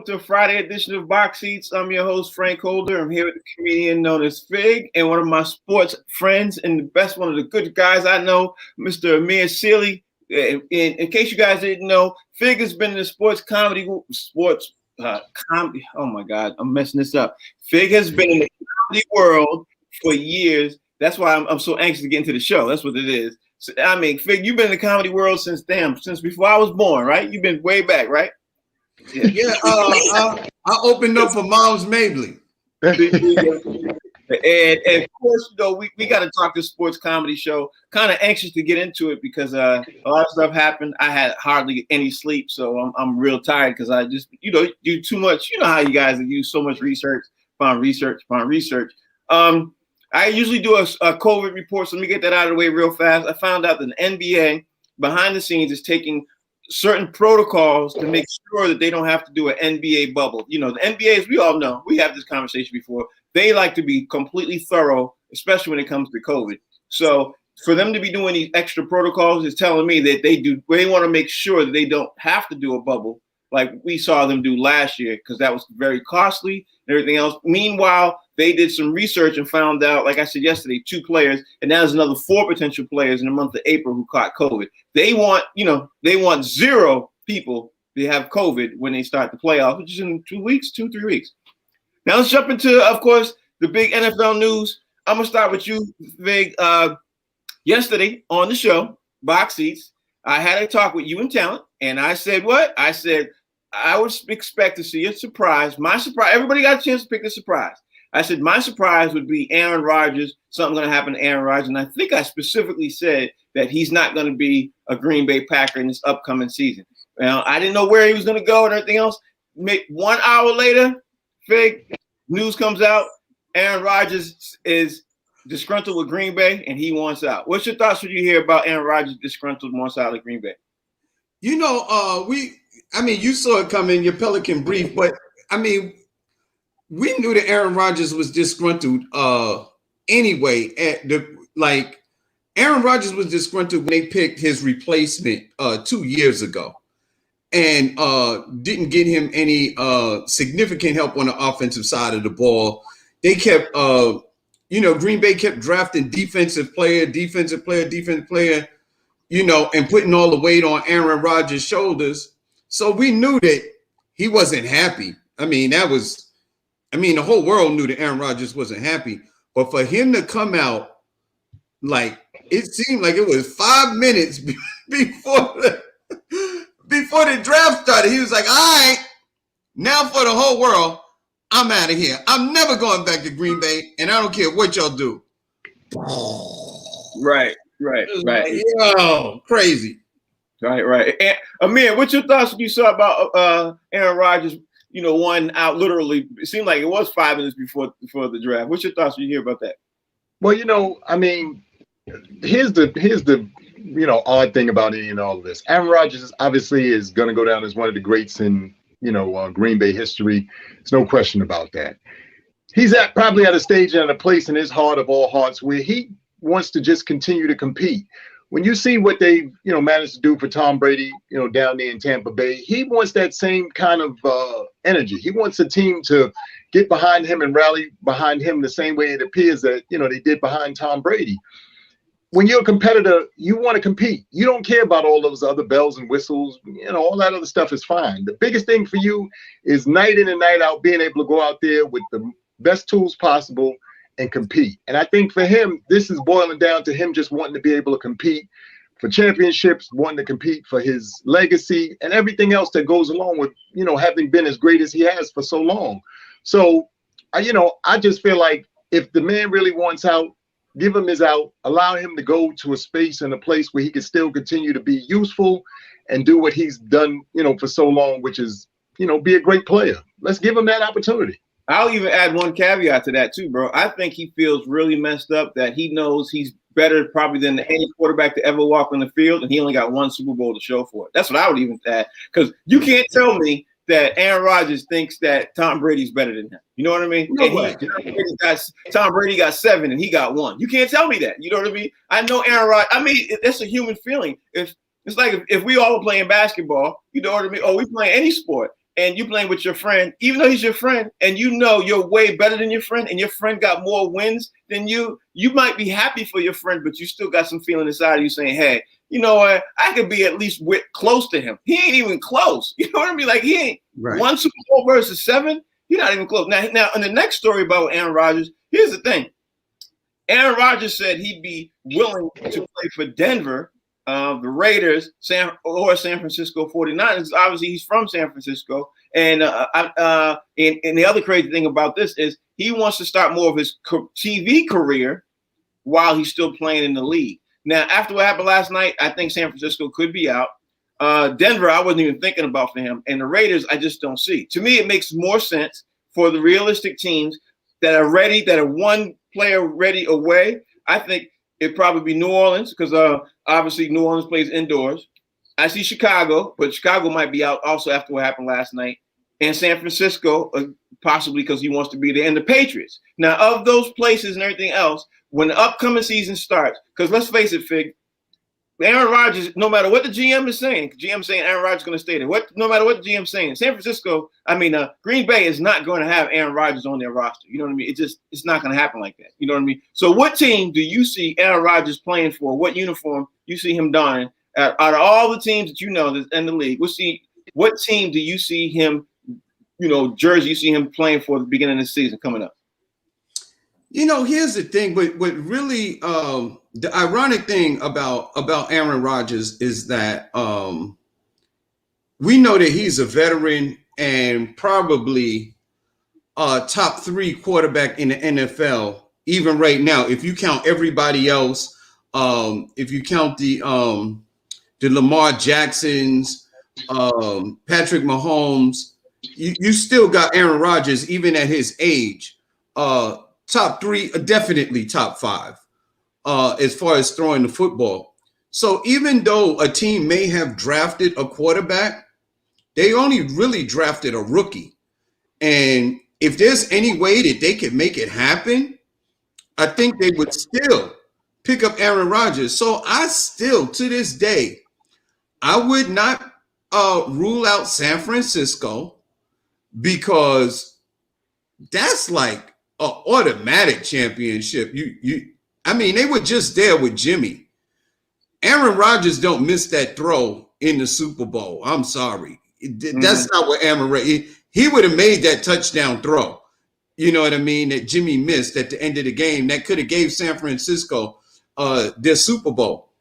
to a Friday edition of Box Seats. I'm your host, Frank Holder. I'm here with a comedian known as Fig and one of my sports friends and the best, one of the good guys I know, Mr. Amir Sealy. In case you guys didn't know, Fig has been in the comedy. Oh my God, I'm messing this up. Fig has been in the comedy world for years. That's why I'm so anxious to get into the show. That's what it is. So, I mean, Fig, you've been in the comedy world since before I was born, right? You've been way back, right? Yeah, I opened up for Miles Mabley. And of course, you know, we got to talk this sports comedy show. Kind of anxious to get into it because a lot of stuff happened. I had hardly any sleep, so I'm real tired because I just, you know, do too much. You know how you guys use so much research, upon research. I usually do a COVID report, so let me get that out of the way real fast. I found out that the NBA behind the scenes is taking certain protocols to make sure that they don't have to do an NBA bubble. You know, the NBA, as we all know, we have this conversation before, they like to be completely thorough, especially when it comes to COVID. So for them to be doing these extra protocols is telling me that they want to make sure that they don't have to do a bubble like we saw them do last year, because that was very costly and everything else. Meanwhile, they did some research and found out, like I said yesterday, 2 players, and now there's another 4 potential players in the month of April who caught COVID. They want 0 people to have COVID when they start the playoffs, which is in 2 weeks, 2-3 weeks. Now let's jump into, of course, the big NFL news. I'm gonna start with you, Vig. Yesterday on the show, Box Seats, I had a talk with you and Talent, and I said what? I said I would expect to see a surprise. My surprise, everybody got a chance to pick a surprise. I said my surprise would be Aaron Rodgers, something going to happen to Aaron Rodgers, and I think I specifically said that he's not going to be a Green Bay Packer in this upcoming season. Now, I didn't know where he was going to go and everything else. 1 hour later, Fig, news comes out, Aaron Rodgers is disgruntled with Green Bay, and he wants out. What's your thoughts when you hear about Aaron Rodgers disgruntled wants out of Green Bay? You know, you saw it coming, your Pelican brief, but I mean, we knew that Aaron Rodgers was disgruntled anyway. Aaron Rodgers was disgruntled when they picked his replacement 2 years ago and didn't get him any significant help on the offensive side of the ball. They kept, Green Bay kept drafting defensive player, and putting all the weight on Aaron Rodgers' shoulders. So we knew that he wasn't happy. The whole world knew that Aaron Rodgers wasn't happy. But for him to come out, it seemed like it was 5 minutes before the draft started. He was like, all right, now for the whole world, I'm out of here. I'm never going back to Green Bay, and I don't care what y'all do. Right. Yo, crazy. Right. And Amir, what's your thoughts when you saw about Aaron Rodgers? You know, one out literally. It seemed like it was 5 minutes before the draft. What's your thoughts when you hear about that? Well, you know, I mean, here's the odd thing about any and all of this. Aaron Rodgers obviously is going to go down as one of the greats in Green Bay history. There's no question about that. He's probably at a stage and a place in his heart of all hearts where he wants to just continue to compete. When you see what they managed to do for Tom Brady, down there in Tampa Bay, he wants that same kind of energy. He wants a team to get behind him and rally behind him the same way it appears that they did behind Tom Brady. When you're a competitor, you want to compete. You don't care about all those other bells and whistles. All that other stuff is fine. The biggest thing for you is night in and night out being able to go out there with the best tools possible and compete. And I think for him, this is boiling down to him just wanting to be able to compete for championships, wanting to compete for his legacy and everything else that goes along with, having been as great as he has for so long. So, I just feel like if the man really wants out, give him his out, allow him to go to a space and a place where he can still continue to be useful and do what he's done, for so long, which is, be a great player. Let's give him that opportunity. I'll even add one caveat to that too, bro. I think he feels really messed up that he knows he's better probably than any quarterback to ever walk on the field, and he only got 1 Super Bowl to show for it. That's what I would even add, because you can't tell me that Aaron Rodgers thinks that Tom Brady's better than him. You know what I mean? No way. Tom Brady got 7 and he got 1. You can't tell me that. You know what I mean? I know Aaron Rodgers. I mean, that's a human feeling. It's like if we all were playing basketball, you know what I mean? Or we playing any sport, and you playing with your friend, even though he's your friend, and you know you're way better than your friend, and your friend got more wins than you might be happy for your friend, but you still got some feeling inside of you saying, hey, you know what? I could be at least close to him. He ain't even close. You know what I mean? Like, he ain't one Super Bowl versus 7. He's not even close. Now, in the next story about Aaron Rodgers, here's the thing. Aaron Rodgers said he'd be willing to play for Denver, the Raiders, or San Francisco 49ers. Obviously, he's from San Francisco. And the other crazy thing about this is he wants to start more of his TV career while he's still playing in the league. Now, after what happened last night, I think San Francisco could be out. Denver, I wasn't even thinking about for him. And the Raiders, I just don't see. To me, it makes more sense for the realistic teams that are ready, that are one player ready away. I think it'd probably be New Orleans because obviously New Orleans plays indoors. I see Chicago, but Chicago might be out also after what happened last night. And San Francisco, possibly because he wants to be there. And the Patriots. Now, of those places and everything else, when the upcoming season starts, because let's face it, Fig, Aaron Rodgers, no matter what the GM is saying, Aaron Rodgers is going to stay there. No matter what the GM is saying, Green Bay is not going to have Aaron Rodgers on their roster. You know what I mean? It's not going to happen like that. You know what I mean? So what team do you see Aaron Rodgers playing for? What uniform you see him donning? Out of all the teams that you know that's in the league, what team do you see him, jersey you see him playing for at the beginning of the season coming up? Here's the thing, but really the ironic thing about Aaron Rodgers is that we know that he's a veteran and probably top 3 quarterback in the NFL, even right now. If you count everybody else, if you count the Lamar Jacksons, Patrick Mahomes, you still got Aaron Rodgers, even at his age, top 3, definitely top 5, as far as throwing the football. So even though a team may have drafted a quarterback, they only really drafted a rookie. And if there's any way that they could make it happen, I think they would still pick up Aaron Rodgers. So I still, to this day, I would not rule out San Francisco, because that's like an automatic championship. They were just there with Jimmy. Aaron Rodgers don't miss that throw in the Super Bowl. I'm sorry. That's not what he would have made that touchdown throw. You know what I mean? That Jimmy missed at the end of the game. That could have gave San Francisco their Super Bowl.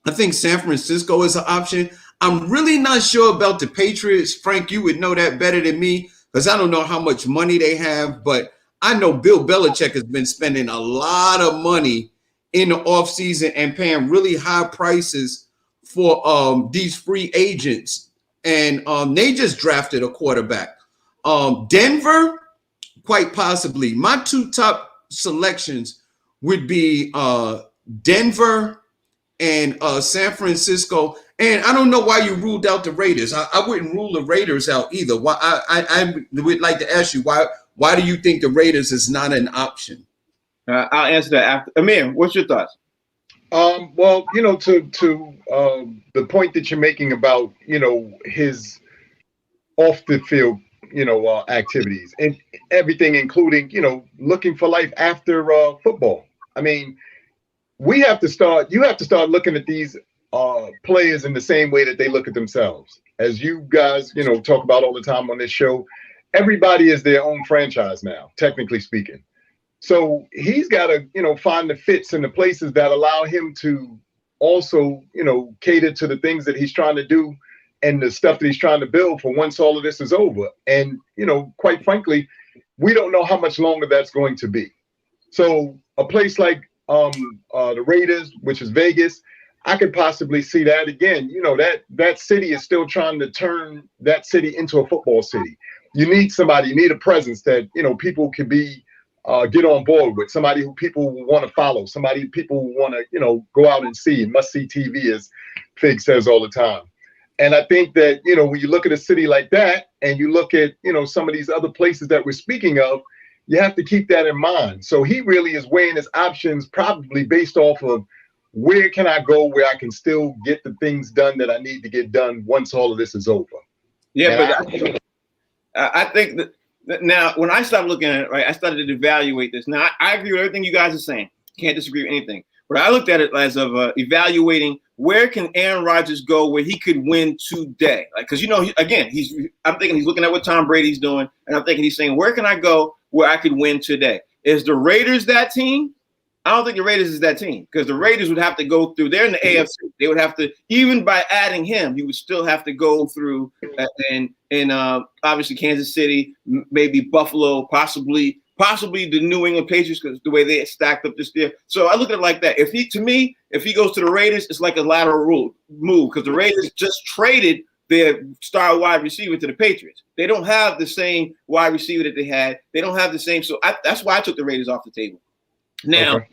I think San Francisco is an option. I'm really not sure about the Patriots. Frank, you would know that better than me, because I don't know how much money they have, but I know Bill Belichick has been spending a lot of money in the offseason and paying really high prices for these free agents. And they just drafted a quarterback. Denver, quite possibly. My 2 top selections would be Denver and San Francisco. And I don't know why you ruled out the Raiders. I wouldn't rule the Raiders out either. Why? I would like to ask you, why do you think the Raiders is not an option? I'll answer that after. Amir, what's your thoughts? Well, to the point that you're making about, his off the field, activities and everything, including, looking for life after football. I mean, you have to start looking at these players in the same way that they look at themselves. As you guys, talk about all the time on this show, everybody is their own franchise now, technically speaking. So he's got to, find the fits and the places that allow him to also, cater to the things that he's trying to do and the stuff that he's trying to build for once all of this is over. And, quite frankly, we don't know how much longer that's going to be. So a place like the Raiders, which is Vegas, I could possibly see that again. That city is still trying to turn that city into a football city. You need somebody, you need a presence that, people can be, get on board with, somebody who people want to follow, somebody people want to, go out and see, must see TV, as Fig says all the time. And I think that, when you look at a city like that and you look at, some of these other places that we're speaking of, you have to keep that in mind. So he really is weighing his options probably based off of where can I go where I can still get the things done that I need to get done once all of this is over. Yeah, I think that now when I started looking at it, right, I started to evaluate this. Now I agree with everything you guys are saying. Can't disagree with anything. But I looked at it as of evaluating where can Aaron Rodgers go where he could win today. Like, because again, I'm thinking he's looking at what Tom Brady's doing, and I'm thinking he's saying, where can I go where I could win today? Is the Raiders that team? I don't think the Raiders is that team, because the Raiders would have to go through. They're in the AFC. They would have to, even by adding him, you would still have to go through and obviously Kansas City, maybe Buffalo, possibly the New England Patriots, because the way they stacked up this year. So I look at it like that. If he goes to the Raiders, it's like a lateral move, because the Raiders just traded their star wide receiver to the Patriots. They don't have the same wide receiver that they had. They don't have the same. So that's why I took the Raiders off the table. Now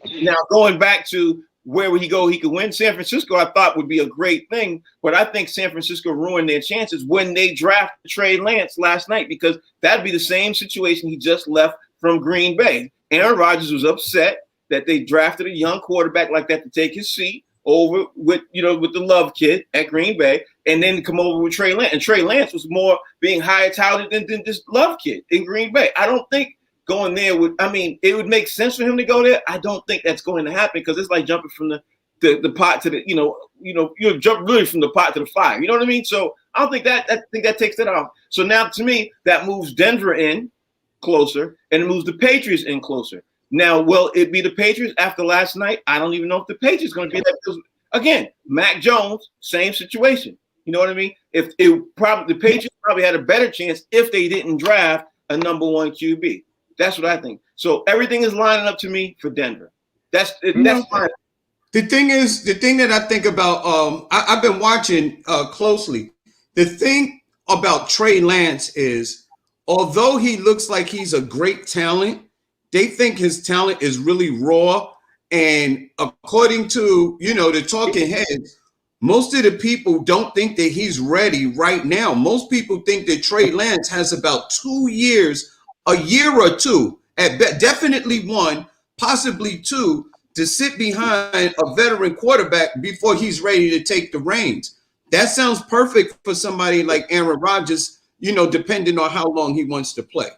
going back to where would he go? He could win. San Francisco, I thought would be a great thing, but I think San Francisco ruined their chances when they drafted Trey Lance last night, because that'd be the same situation he just left from Green Bay. Aaron Rodgers was upset that they drafted a young quarterback like that to take his seat over with the Love kid at Green Bay, and then come over with Trey Lance. And Trey Lance was more being higher touted than this Love kid in Green Bay. I don't think going there it would make sense for him to go there. I don't think that's going to happen, because it's like jumping from the pot to the, you jump really from the pot to the fire. You know what I mean? So I don't think I think that takes that off. So now to me, that moves Denver in closer, and it moves the Patriots in closer. Now, will it be the Patriots after last night? I don't even know if the Patriots are going to be that, because again, Mac Jones, same situation. You know what I mean? The Patriots probably had a better chance if they didn't draft a number one QB. That's what I think. So everything is lining up to me for Denver. That's fine. The thing that I think about, I've been watching closely. The thing about Trey Lance is, although he looks like he's a great talent, they think his talent is really raw. And according to, the talking heads, most of the people don't think that he's ready right now. Most people think that Trey Lance has about 2 years, a year or two, definitely one, possibly two, to sit behind a veteran quarterback before he's ready to take the reins. That sounds perfect for somebody like Aaron Rodgers, depending on how long he wants to play.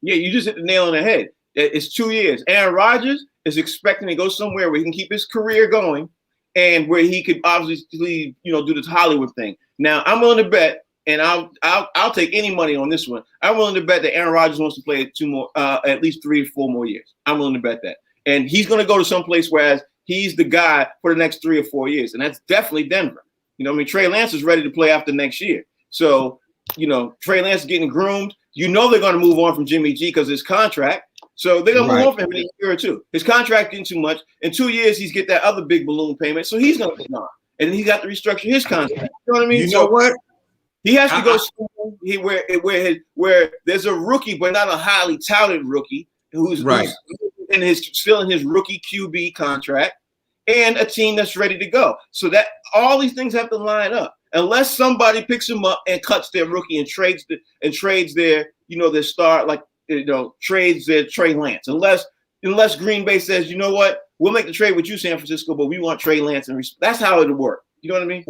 Yeah, you just hit the nail on the head. It's 2 years. Aaron Rodgers is expecting to go somewhere where he can keep his career going and where he could obviously, do this Hollywood thing. Now, I'm willing to bet, and I'll take any money on this one. I'm willing to bet that Aaron Rodgers wants to play at least 3 or 4 more years. I'm willing to bet that. And he's going to go to some place whereas he's the guy for the next 3 or 4 years. And that's definitely Denver. Trey Lance is ready to play after next year. So, Trey Lance is getting groomed. They're going to move on from Jimmy G because of his contract. So they're going to move on from him in a year or two. His contract getting too much. In 2 years, he's get that other big balloon payment. So he's going to be gone. And he's got to restructure his contract. You know what I mean? You know what? He has to go somewhere where there's a rookie, but not a highly touted rookie who's still in his rookie QB contract, and a team that's ready to go. So that all these things have to line up. Unless somebody picks him up and cuts their rookie and trades their their star, trades their Trey Lance. Unless Green Bay says, you know what, we'll make the trade with you, San Francisco, but we want Trey Lance, and that's how it'll work. You know what I mean?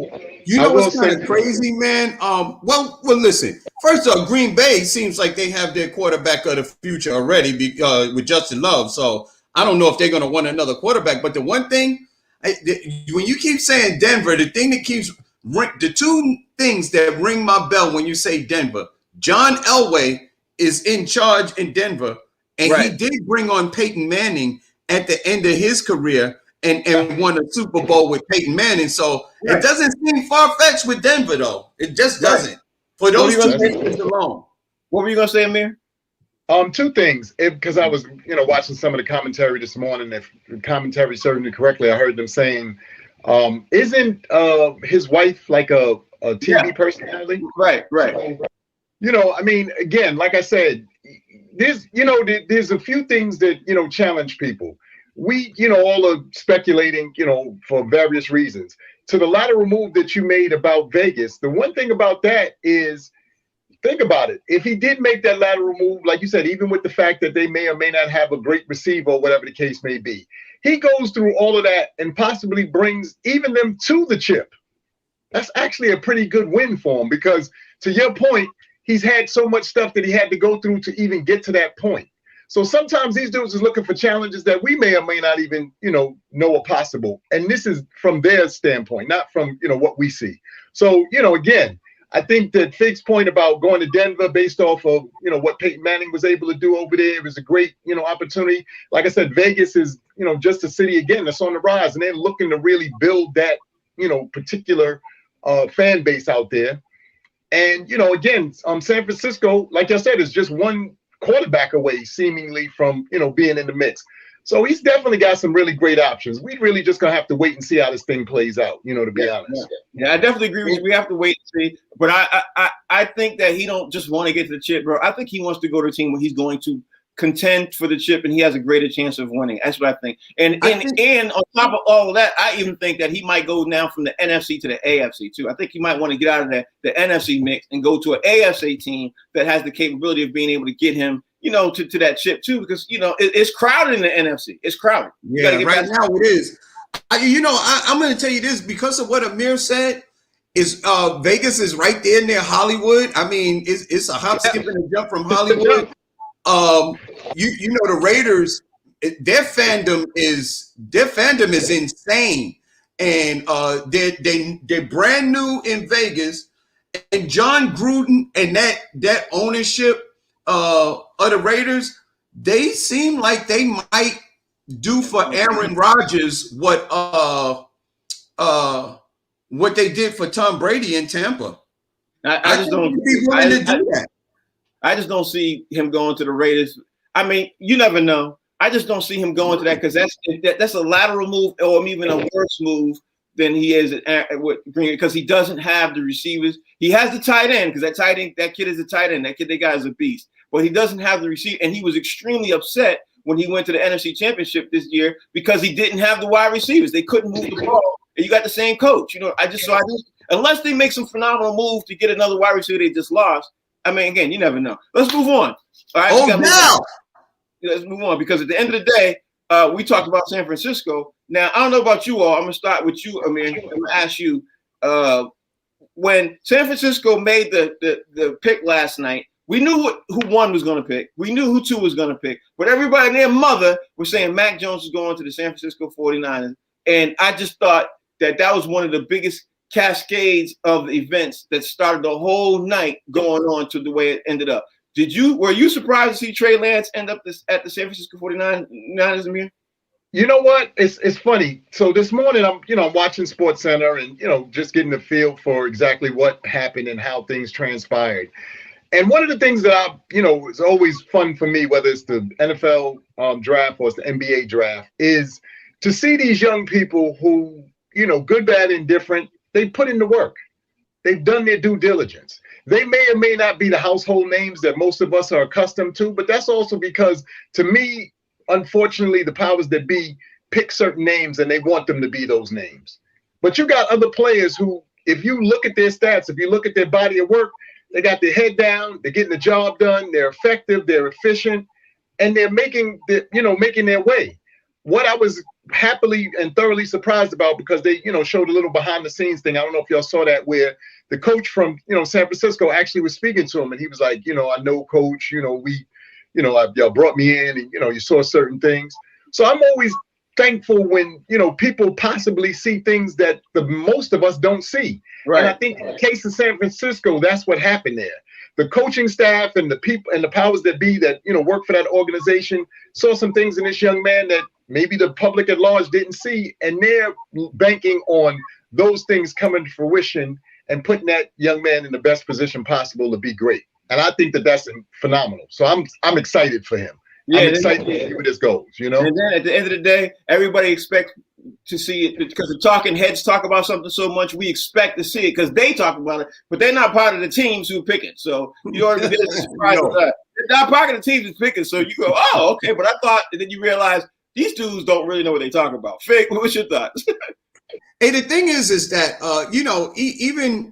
You know what's kind of crazy, man? Well, listen. First off, Green Bay seems like they have their quarterback of the future already with Justin Love. So I don't know if they're going to want another quarterback. But the one thing, when you keep saying Denver, the two things that ring my bell when you say Denver, John Elway is in charge in Denver, and he did bring on Peyton Manning at the end of his career and won a Super Bowl with Peyton Manning. So it doesn't seem far-fetched with Denver, though. It just doesn't. For those two things alone. What were you going to say, Amir? Two things. Because I was, watching some of the commentary this morning. If the commentary served me correctly, I heard them saying, isn't his wife like a TV personality? Right. So, again, like I said, there's a few things that, challenge people. We, all are speculating, for various reasons. To the lateral move that you made about Vegas, the one thing about that is, think about it. If he did make that lateral move, like you said, even with the fact that they may or may not have a great receiver or whatever the case may be, he goes through all of that and possibly brings even them to the chip. That's actually a pretty good win for him because, to your point, he's had so much stuff that he had to go through to even get to that point. So sometimes these dudes is looking for challenges that we may or may not even, know are possible. And this is from their standpoint, not from, what we see. So, again, I think that Fig's point about going to Denver based off of, what Peyton Manning was able to do over there is a great, opportunity. Like I said, Vegas is, just a city, again, that's on the rise. And they're looking to really build that, particular fan base out there. And, again, San Francisco, like I said, is just one quarterback away seemingly from, being in the mix. So he's definitely got some really great options. We really just going to have to wait and see how this thing plays out, to be honest. Yeah, I definitely agree with you. We have to wait and see. But I think that he don't just want to get to the chip, bro. I think he wants to go to a team where he's going to contend for the chip and he has a greater chance of winning. That's what I think. And on top of all of that, I even think that he might go now from the NFC to the AFC too. I think he might want to get out of the NFC mix and go to an AFC team that has the capability of being able to get him, to that chip too, because it's crowded in the NFC. It's crowded. Yeah, right now it is. I'm going to tell you this because of what Amir said. Is Vegas is right there near Hollywood. I mean, it's a hop, skip, and a jump from Hollywood. The Raiders, their fandom is insane, and they're brand new in Vegas, and John Gruden and that ownership of the Raiders, they seem like they might do for Aaron Rodgers what they did for Tom Brady in Tampa. I just don't be willing to do that. I just don't see him going to the Raiders. I mean, you never know. I just don't see him going to that because that's a lateral move or even a worse move than he is with Green because he doesn't have the receivers. He has the tight end because that kid is a tight end. That guy is a beast. But he doesn't have the receiver, and he was extremely upset when he went to the NFC Championship this year because he didn't have the wide receivers. They couldn't move the ball, and you got the same coach. Unless they make some phenomenal move to get another wide receiver they just lost. I mean, again, you never know. Let's move on. All right, let's move on because at the end of the day, we talked about San Francisco. Now, I don't know about you all. I'm gonna start with you, Amir. I'm gonna ask you when San Francisco made the pick last night. We knew who one was going to pick. We knew who two was going to pick. But everybody and their mother was saying Mac Jones was going to the San Francisco 49ers. And I just thought that was one of the biggest cascades of events that started the whole night going on to the way it ended up. Were you surprised to see Trey Lance end up at the San Francisco 49ers, Amir? You know what? It's funny. So this morning I'm watching SportsCenter and just getting the feel for exactly what happened and how things transpired. And one of the things that is always fun for me, whether it's the NFL draft or it's the NBA draft, is to see these young people who, good, bad, indifferent, they put in the work. They've done their due diligence. They may or may not be the household names that most of us are accustomed to, but that's also because, to me, unfortunately, the powers that be pick certain names and they want them to be those names. But you got other players who, if you look at their stats, if you look at their body of work, they got their head down, they're getting the job done, they're effective, they're efficient, and they're making their way. What I was happily and thoroughly surprised about, because they, showed a little behind the scenes thing. I don't know if y'all saw that, where the coach from, San Francisco actually was speaking to him, and he was like, I know, coach, y'all brought me in and, you saw certain things. So I'm always thankful when, people possibly see things that the most of us don't see. Right. And I think in the case of San Francisco, that's what happened there. The coaching staff and the people and the powers that be that, work for that organization saw some things in this young man that maybe the public at large didn't see. And they're banking on those things coming to fruition and putting that young man in the best position possible to be great. And I think that that's phenomenal. So I'm excited for him. Yeah, I'm excited to see where this goes, And then at the end of the day, everybody expects to see it because the talking heads talk about something so much. We expect to see it because they talk about it, but they're not part of the teams who pick it. So you already get surprised with that. They're not part of the teams who pick it. So you go, oh, okay. But I thought, and then you realize these dudes don't really know what they talk about. Fig, what's your thoughts? Hey, the thing is that even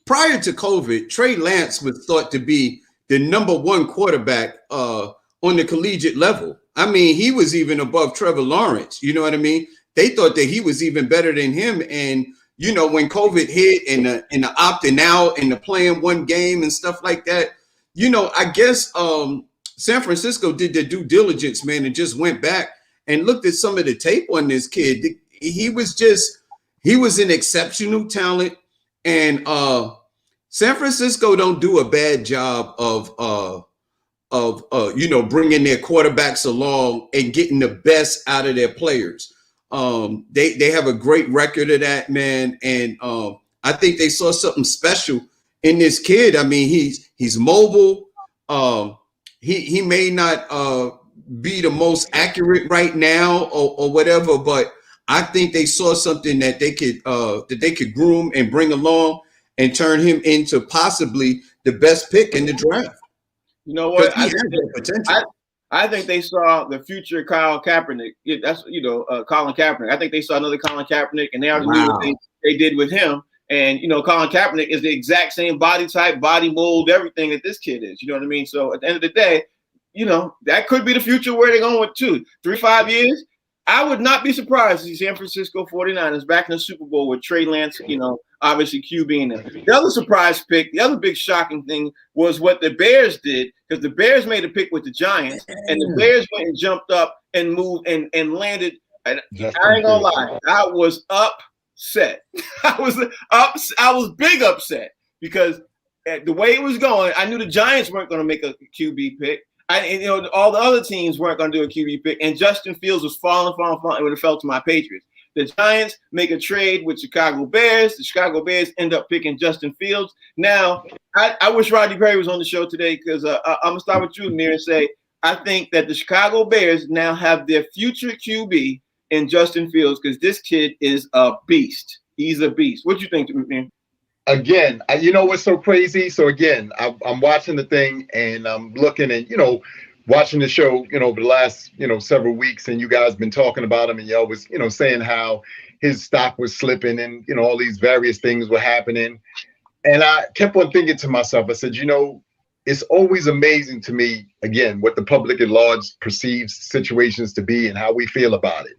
prior to COVID, Trey Lance was thought to be the number one quarterback on the collegiate level. I mean, he was even above Trevor Lawrence. You know what I mean? They thought that he was even better than him. And, you know, when COVID hit and the opting out and the playing one game and stuff like that, you know, I guess San Francisco did their due diligence, man, and just went back and looked at some of the tape on this kid. He was an exceptional talent, and San Francisco don't do a bad job of you know, bringing their quarterbacks along and getting the best out of their players. They have a great record of that, man, and I think they saw something special in this kid. I mean, he's mobile. He may not be the most accurate right now or whatever, but I think they saw something that they could groom and bring along and turn him into possibly the best pick in the draft. You know what? I think they saw the future Kyle Kaepernick. That's Colin Kaepernick. I think they saw another Colin Kaepernick, and they already knew what they did with him. And Colin Kaepernick is the exact same body type, body mold, everything that this kid is. You know what I mean? So at the end of the day, that could be the future where they're going with 3-5 years. I would not be surprised to see San Francisco 49ers back in the Super Bowl with Trey Lance, obviously QBing them. The other surprise pick, the other big shocking thing was what the Bears did, because the Bears made a pick with the Giants, and the Bears went and jumped up and moved and landed. And I ain't gonna lie, I was upset. I was big upset because the way it was going, I knew the Giants weren't going to make a QB pick. All the other teams weren't going to do a QB pick, and Justin Fields was falling, and when it fell to my Patriots. The Giants make a trade with Chicago Bears. The Chicago Bears end up picking Justin Fields. Now, I wish Rodney Perry was on the show today, because I'm going to start with you, Amir, and say I think that the Chicago Bears now have their future QB in Justin Fields, because this kid is a beast. He's a beast. What do you think, Amir? Again, what's so crazy? So again, I'm watching the thing and I'm looking and, watching the show, over the last, several weeks, and you guys been talking about him, and y'all was, saying how his stock was slipping and, all these various things were happening. And I kept on thinking to myself, I said, it's always amazing to me, again, what the public at large perceives situations to be and how we feel about it.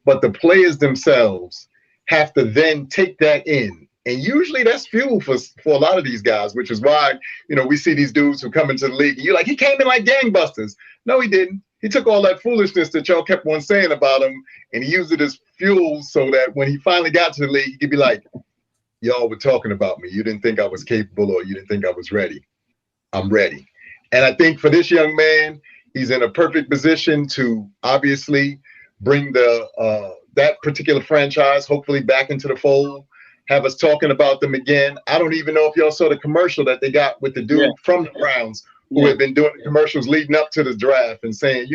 But the players themselves have to then take that in. And usually that's fuel for a lot of these guys, which is why, we see these dudes who come into the league and you're like, he came in like gangbusters. No, he didn't. He took all that foolishness that y'all kept on saying about him and he used it as fuel so that when he finally got to the league, he could be like, y'all were talking about me. You didn't think I was capable, or you didn't think I was ready. I'm ready. And I think for this young man, he's in a perfect position to obviously bring that particular franchise hopefully back into the fold. Have us talking about them again. I don't even know if y'all saw the commercial that they got with the dude from the Browns who had been doing the commercials leading up to the draft and saying,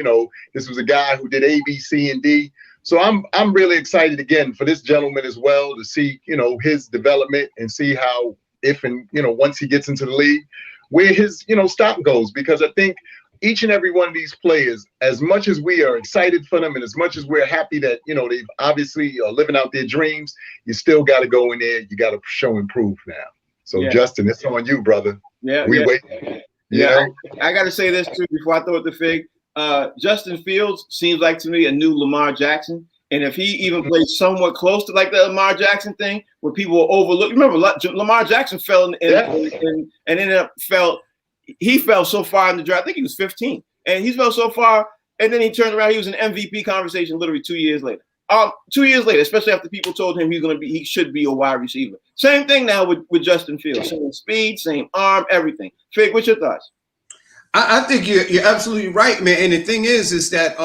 this was a guy who did A, B, C, and D. So I'm really excited again for this gentleman as well to see, his development and see how once he gets into the league, where his, stock goes, because I think each and every one of these players, as much as we are excited for them and as much as we're happy that, they've obviously are living out their dreams, you still got to go in there. You got to show and prove now. So, Justin, it's on you, brother. We wait. I got to say this, too, before I throw it to Fig. Justin Fields seems like, to me, a new Lamar Jackson. And if he even plays somewhat close to like the Lamar Jackson thing, where people will overlook. Remember, Lamar Jackson fell and ended up he fell so far in the draft. I think he was 15, and he fell so far, and then he turned around. He was in MVP conversation literally 2 years later. 2 years later, especially after people told him he should be a wide receiver. Same thing now with Justin Fields. Same speed, same arm, everything. Fig, what's your thoughts? I think you're absolutely right, man. And the thing is that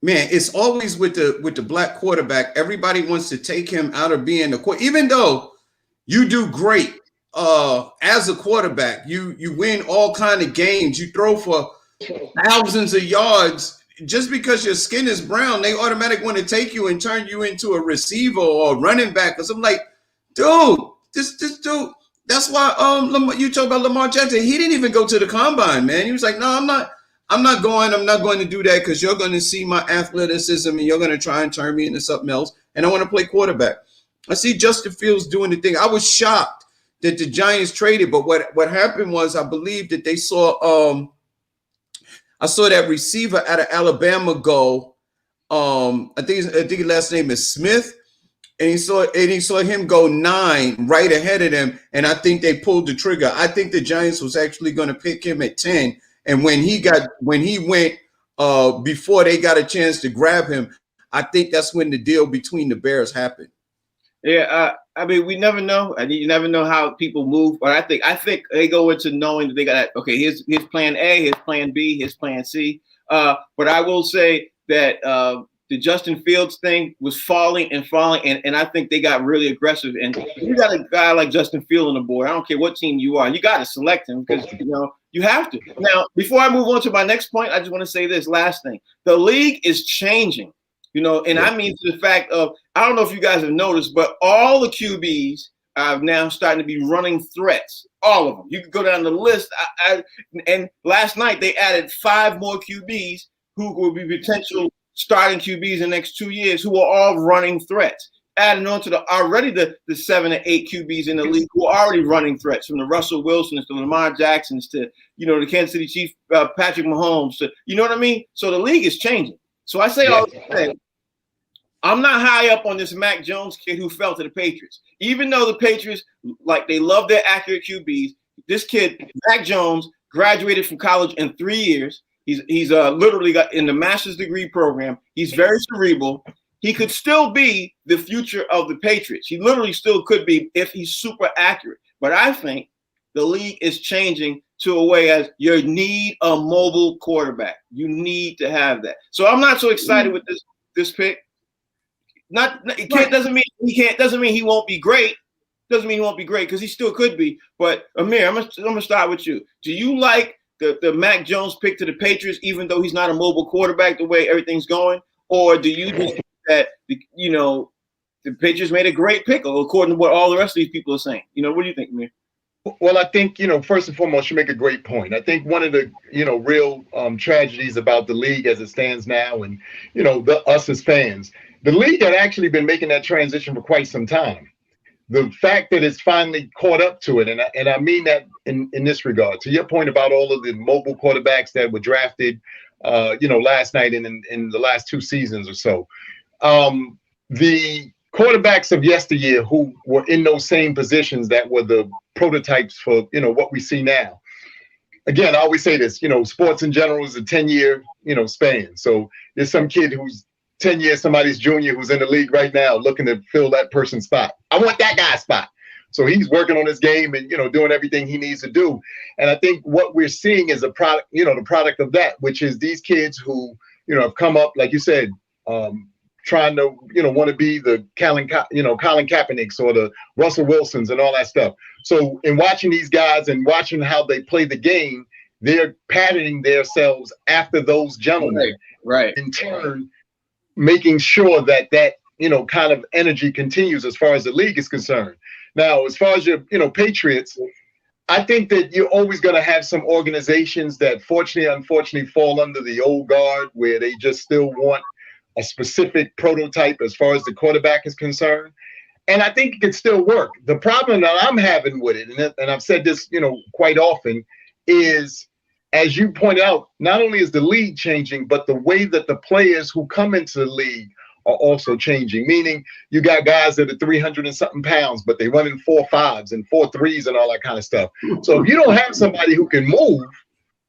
it's always with the black quarterback. Everybody wants to take him out of being the quarterback, even though you do great. As a quarterback, you win all kind of games. You throw for thousands of yards. Just because your skin is brown, they automatically want to take you and turn you into a receiver or a running back. Because I'm like, dude, this dude. That's why you talk about Lamar Jackson. He didn't even go to the combine, man. He was like, no, I'm not going to do that because you're going to see my athleticism and you're going to try and turn me into something else. And I want to play quarterback. I see Justin Fields doing the thing. I was shocked that the Giants traded, but what happened was I believe that they saw I saw that receiver out of Alabama go I think his last name is Smith, and he saw him go 9 right ahead of them, and I think they pulled the trigger. I think the Giants was actually going to pick him at 10, and when he went before they got a chance to grab him, I think that's when the deal between the Bears happened. Yeah, I mean, we never know. I mean, you never know how people move, but I think they go into knowing that they got, okay, here's plan A, here's plan B, here's plan C. But I will say that the Justin Fields thing was falling, and I think they got really aggressive. And you got a guy like Justin Fields on the board. I don't care what team you are, you got to select him because you have to. Now, before I move on to my next point, I just want to say this last thing: the league is changing. And I mean to the fact of, I don't know if you guys have noticed, but all the QBs are now starting to be running threats. All of them. You can go down the list. And last night they added 5 more QBs who will be potential starting QBs in the next 2 years, who are all running threats. Adding on to the 7 or 8 QBs in the league who are already running threats, from the Russell Wilsons to Lamar Jacksons to the Kansas City Chiefs, Patrick Mahomes. To, you know what I mean? So the league is changing. So I say all this to say, I'm not high up on this Mac Jones kid who fell to the Patriots. Even though the Patriots, they love their accurate QBs, this kid, Mac Jones, graduated from college in 3 years. He's literally got in the master's degree program. He's very cerebral. He could still be the future of the Patriots. He literally still could be if he's super accurate. But I think the league is changing to a way as you need a mobile quarterback. You need to have that. So I'm not so excited with this pick. Doesn't mean he won't be great. Doesn't mean he won't be great, because he still could be. But Amir, I'm gonna start with you. Do you like the Mac Jones pick to the Patriots, even though he's not a mobile quarterback the way everything's going, or do you just think that the Patriots made a great pick according to what all the rest of these people are saying? What do you think, Amir? Well, I think, first and foremost, you make a great point. I think one of the, real tragedies about the league as it stands now, and, us as fans, the league had actually been making that transition for quite some time. The fact that it's finally caught up to it, and I mean that in this regard, to your point about all of the mobile quarterbacks that were drafted, last night and in the last 2 seasons or so. The quarterbacks of yesteryear who were in those same positions that were the prototypes for, what we see now. Again, I always say this, sports in general is a 10-year, span. So there's some kid who's 10 years, somebody's junior who's in the league right now looking to fill that person's spot. I want that guy's spot. So he's working on his game and, doing everything he needs to do. And I think what we're seeing is a product, the product of that, which is these kids who, have come up, like you said, trying to, want to be the Colin Kaepernicks or the Russell Wilsons and all that stuff. So in watching these guys and watching how they play the game, they're patterning themselves after those gentlemen. Right. In turn, making sure that kind of energy continues as far as the league is concerned. Now, as far as your, Patriots, I think that you're always going to have some organizations that unfortunately fall under the old guard, where they just still want a specific prototype as far as the quarterback is concerned. And I think it could still work. The problem that I'm having with it, and I've said this, quite often, is, as you point out, not only is the league changing, but the way that the players who come into the league are also changing. Meaning you got guys that are 300 and something pounds, but they run in 4.5s and 4.3s and all that kind of stuff. So if you don't have somebody who can move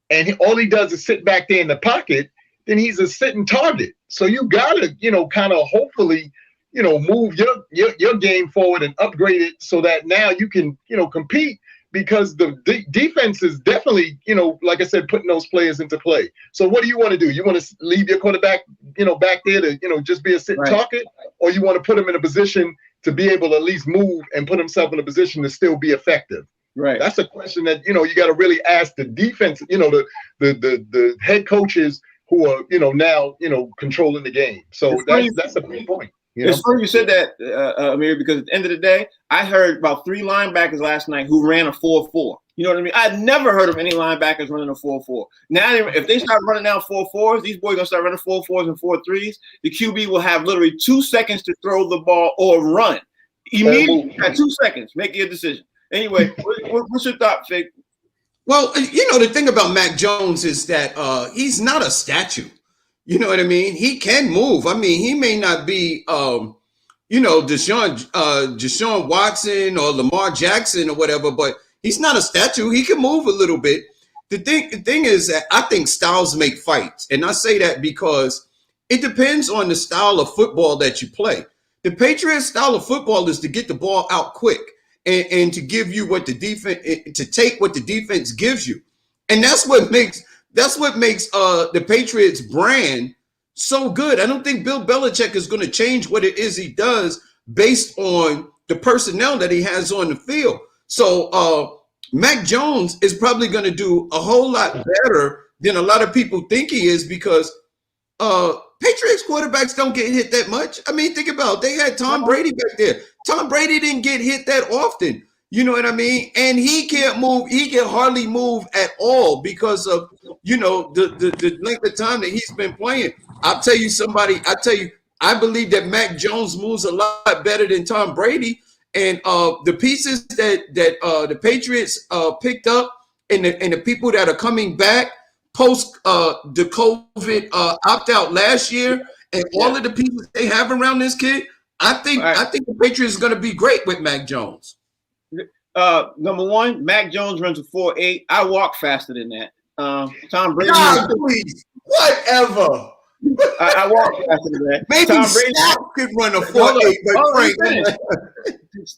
and all he does is sit back there in the pocket, then he's a sitting target. So you gotta, kind of hopefully, move your game forward and upgrade it so that now you can, compete, because the defense is definitely, like I said, putting those players into play. So what do you want to do? You want to leave your quarterback, back there to, just be a sitting target, or you want to put him in a position to be able to at least move and put himself in a position to still be effective? Right. That's a question that, you got to really ask the defense, the head coaches who are, now, controlling the game. So that's a big point. It's funny you said that, Amir, because at the end of the day, I heard about 3 linebackers last night who ran a 4.4. You know what I mean? I'd never heard of any linebackers running a 4.4. Now, if they start running down 4.4s, these boys going to start running 4.4s and 4.3s. The QB will have literally 2 seconds to throw the ball or run. Immediately, at 2 seconds, make your decision. Anyway, what's your thought, Fig? Well, the thing about Mac Jones is that he's not a statue. You know what I mean? He can move. I mean, he may not be, Deshaun Watson or Lamar Jackson or whatever, but he's not a statue. He can move a little bit. The thing is that I think styles make fights. And I say that because it depends on the style of football that you play. The Patriots style of football is to get the ball out quick and to give you what the defense, to take what the defense gives you. And that's what makes the Patriots brand so good. I don't think Bill Belichick is going to change what it is he does based on the personnel that he has on the field. So Mac Jones is probably going to do a whole lot better than a lot of people think he is because Patriots quarterbacks don't get hit that much. I mean, think about it. They had Tom Brady back there. Tom Brady didn't get hit that often. You know what I mean? And he can't move. He can hardly move at all because of, the length of time that he's been playing. I believe that Mac Jones moves a lot better than Tom Brady. And the pieces that the Patriots picked up and the people that are coming back post the COVID opt-out last year and all of the pieces they have around this kid, I think the Patriots is going to be great with Mac Jones. Number one, Mac Jones runs a 4.8. I walk faster than that. Tom Brady. God, please, whatever. I walk faster than that. Maybe Tom Brady could run a 4.8,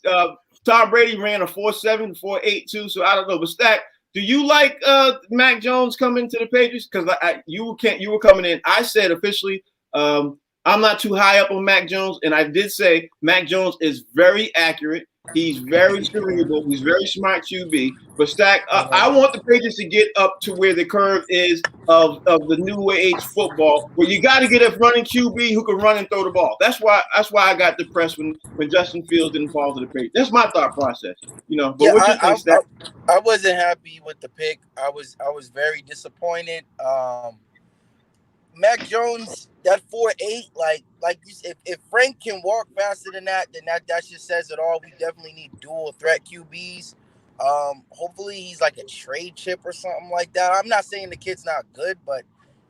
but Tom Brady ran a 4.7, 4.8 too. So I don't know. But Stack, do you like Mac Jones coming to the Patriots? Because you were coming in. I said officially, I'm not too high up on Mac Jones, and I did say Mac Jones is very accurate. He's very cerebral. He's very smart QB. But Stack, I want the Patriots to get up to where the curve is of the new age football, where you got to get a running QB who can run and throw the ball. That's why I got depressed when Justin Fields didn't fall to the Patriots. That's my thought process. But what you think, Stack? I wasn't happy with the pick. I was very disappointed. Mac Jones, that 4.8, like you said, if Frank can walk faster than that, then that just says it all. We definitely need dual threat QBs. Hopefully he's like a trade chip or something like that. I'm not saying the kid's not good, but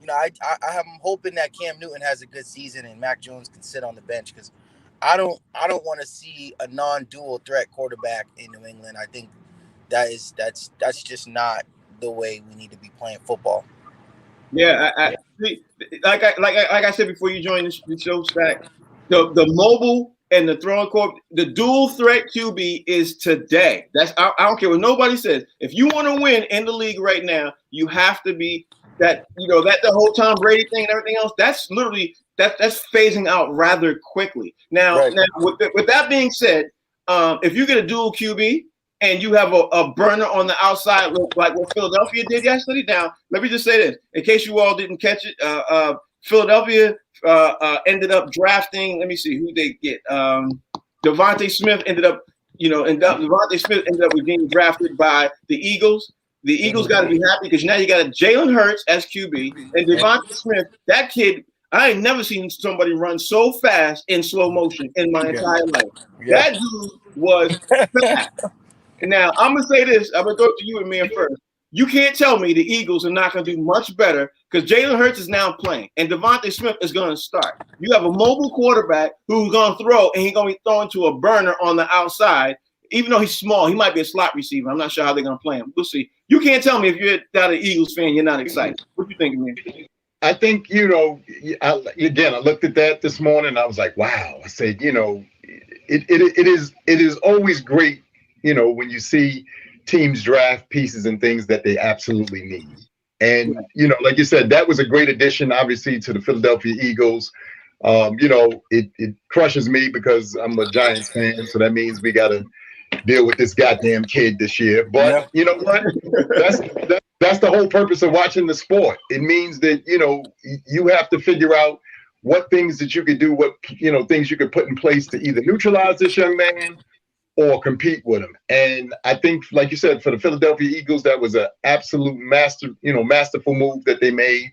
I'm hoping that Cam Newton has a good season and Mac Jones can sit on the bench because I don't want to see a non-dual threat quarterback in New England. I think that's just not the way we need to be playing football. Yeah, like I said before you joined the show, Stack, the mobile and the throwing court, the dual threat QB is today. I don't care what nobody says. If you want to win in the league right now, you have to be that the whole Tom Brady thing and everything else. That's literally that's phasing out rather quickly. Now with that being said, if you get a dual QB. And you have a burner on the outside, like what Philadelphia did yesterday. Now, let me just say this, in case you all didn't catch it. Philadelphia ended up drafting. Let me see who they get. Devontae Smith ended up, Devontae Smith ended up being drafted by the Eagles. The Eagles got to be happy because now you got a Jalen Hurts as QB and Devontae Smith. That kid, I ain't never seen somebody run so fast in slow motion in my entire life. That dude was fast. Now, I'm going to say this. I'm going to go to you and me first. You can't tell me the Eagles are not going to do much better because Jalen Hurts is now playing and Devontae Smith is going to start. You have a mobile quarterback who's going to throw and he's going to be throwing to a burner on the outside. Even though he's small, he might be a slot receiver. I'm not sure how they're going to play him. We'll see. You can't tell me if you're not an Eagles fan, you're not excited. What do you think, man? I think, I looked at that this morning. I was like, wow. I said, it is always great. When you see teams draft pieces and things that they absolutely need. And, like you said, that was a great addition, obviously, to the Philadelphia Eagles. It crushes me because I'm a Giants fan. So that means we got to deal with this goddamn kid this year. But you know what? That's the whole purpose of watching the sport. It means that, you have to figure out what things that you could do, what, things you could put in place to either neutralize this young man or compete with him. And I think, like you said, for the Philadelphia Eagles, that was an absolute masterful move that they made.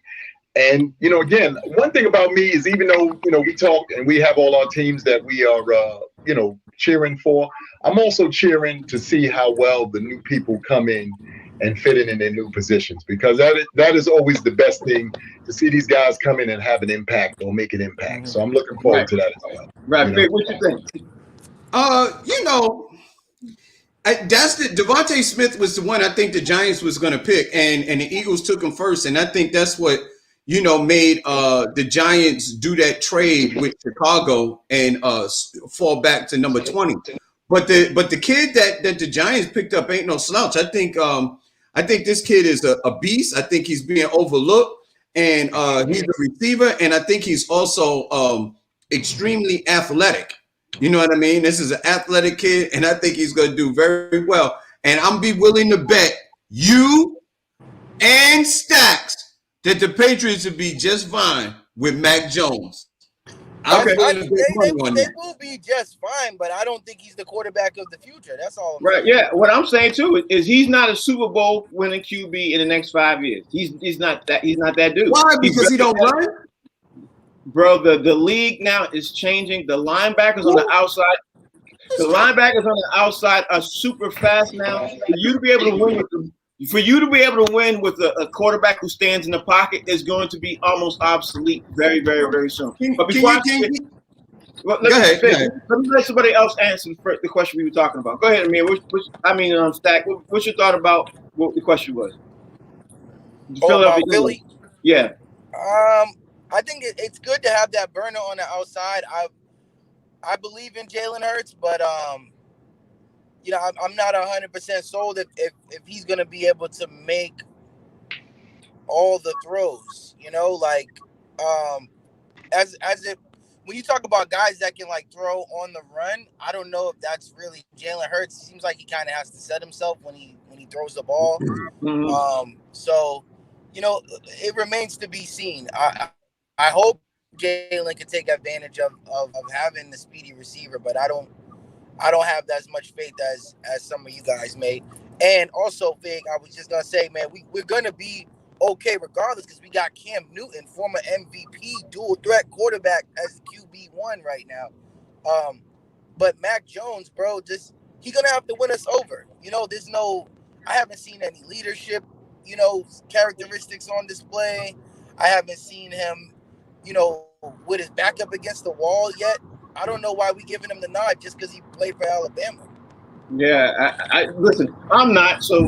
And, again, one thing about me is even though, we talk and we have all our teams that we are, cheering for, I'm also cheering to see how well the new people come in and fitting in their new positions, because that is always the best thing, to see these guys come in and have an impact or make an impact. So I'm looking forward to that as well. Right. You know? What you think? You know, that's the Devontae Smith was the one I think the Giants was going to pick, and the Eagles took him first, and I think that's what made the Giants do that trade with Chicago and fall back to number 20. But the kid that the Giants picked up ain't no slouch. I think this kid is a beast. I think he's being overlooked, and he's a receiver, and I think he's also extremely athletic. You know what I mean? This is an athletic kid, and I think he's going to do very well. And I'm be willing to bet you and Stacks that the Patriots would be just fine with Mac Jones. They will be just fine, but I don't think he's the quarterback of the future. That's all. Right. Yeah. What I'm saying too is he's not a Super Bowl winning QB in the next 5 years. He's not that dude. Why? Because he don't run? Bro, the league now is changing. The linebackers on the outside. The linebackers on the outside are super fast now. For you to be able to win with a quarterback who stands in the pocket is going to be almost obsolete very, very, very soon. But before let me let somebody else answer the question we were talking about. Go ahead, Amir. Stack. What's your thought about what the question was? Philly? Yeah. I think it's good to have that burner on the outside. I believe in Jalen Hurts, but I'm not 100% sold if he's going to be able to make all the throws. When you talk about guys that can throw on the run, I don't know if that's really Jalen Hurts. It seems like he kind of has to set himself when he throws the ball. Mm-hmm. So it remains to be seen. I hope Jalen can take advantage of having the speedy receiver, but I don't have as much faith as some of you guys may. And also, Fig, I was just gonna say, man, we're gonna be okay regardless, because we got Cam Newton, former MVP, dual threat quarterback, as QB1 right now. But Mac Jones, bro, he's gonna have to win us over. I haven't seen any leadership, characteristics on display. I haven't seen him, with his back up against the wall yet. I don't know why we giving him the nod just because he played for Alabama. Yeah, I listen. I'm not. So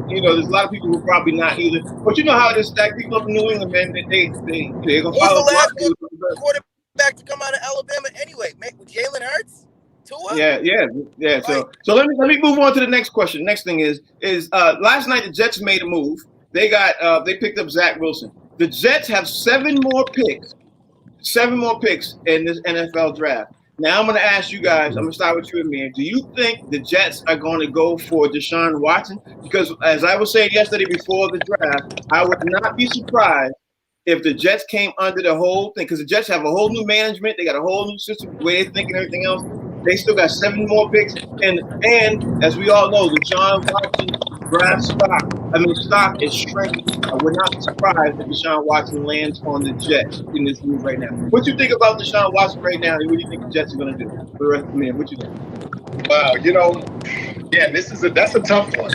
there's a lot of people who are probably not either. But you know how it is, Stack. People up in New England, man, they're gonna follow. Who's the last good quarterback to come out of Alabama anyway? Jalen Hurts? Tua? Yeah. So let me move on to the next question. Next thing is last night the Jets made a move. They picked up Zach Wilson. The Jets have 7 more picks in this NFL draft. Now I'm going to ask you guys, I'm going to start with you, Amir. Do you think the Jets are going to go for Deshaun Watson? Because as I was saying yesterday before the draft, I would not be surprised if the Jets came under the whole thing, because the Jets have a whole new management. They got a whole new system, way of thinking, everything else. They still got 7 more picks. And as we all know, the Deshaun Watson draft stock is shrinking. I would not be surprised if Deshaun Watson lands on the Jets in this move right now. What do you think about Deshaun Watson right now, and what do you think the Jets are going to do for the rest of the man? What you think? Wow, that's a tough one.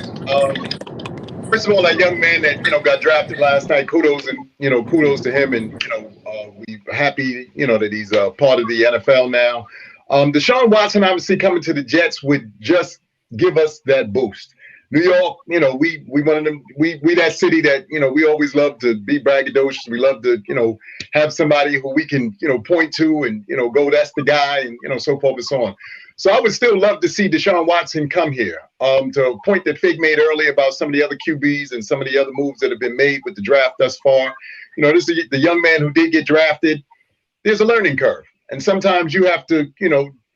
First of all, that young man that got drafted last night, kudos to him, and we're happy that he's part of the NFL now. Deshaun Watson obviously coming to the Jets would just give us that boost. New York, we one of them. We that city that we always love to be braggadocious. We love to have somebody who we can point to and go, that's the guy, and so forth and so on. So I would still love to see Deshaun Watson come here. To a point that Fig made earlier about some of the other QBs and some of the other moves that have been made with the draft thus far. This is the young man who did get drafted. There's a learning curve, and sometimes you have to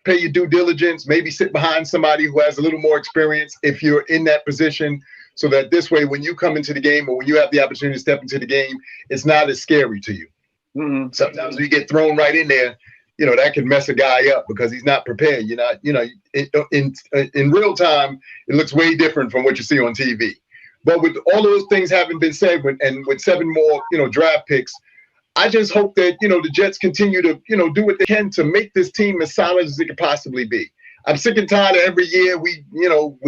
pay your due diligence, maybe sit behind somebody who has a little more experience if you're in that position, so that this way, when you come into the game or when you have the opportunity to step into the game, it's not as scary to you. Mm-hmm. Sometimes when you get thrown right in there, that can mess a guy up because he's not prepared. You're not, in real time, it looks way different from what you see on TV. But with all those things having been said, and with 7 more, draft picks, I just hope that, the Jets continue to, do what they can to make this team as solid as it could possibly be. I'm sick and tired of every year we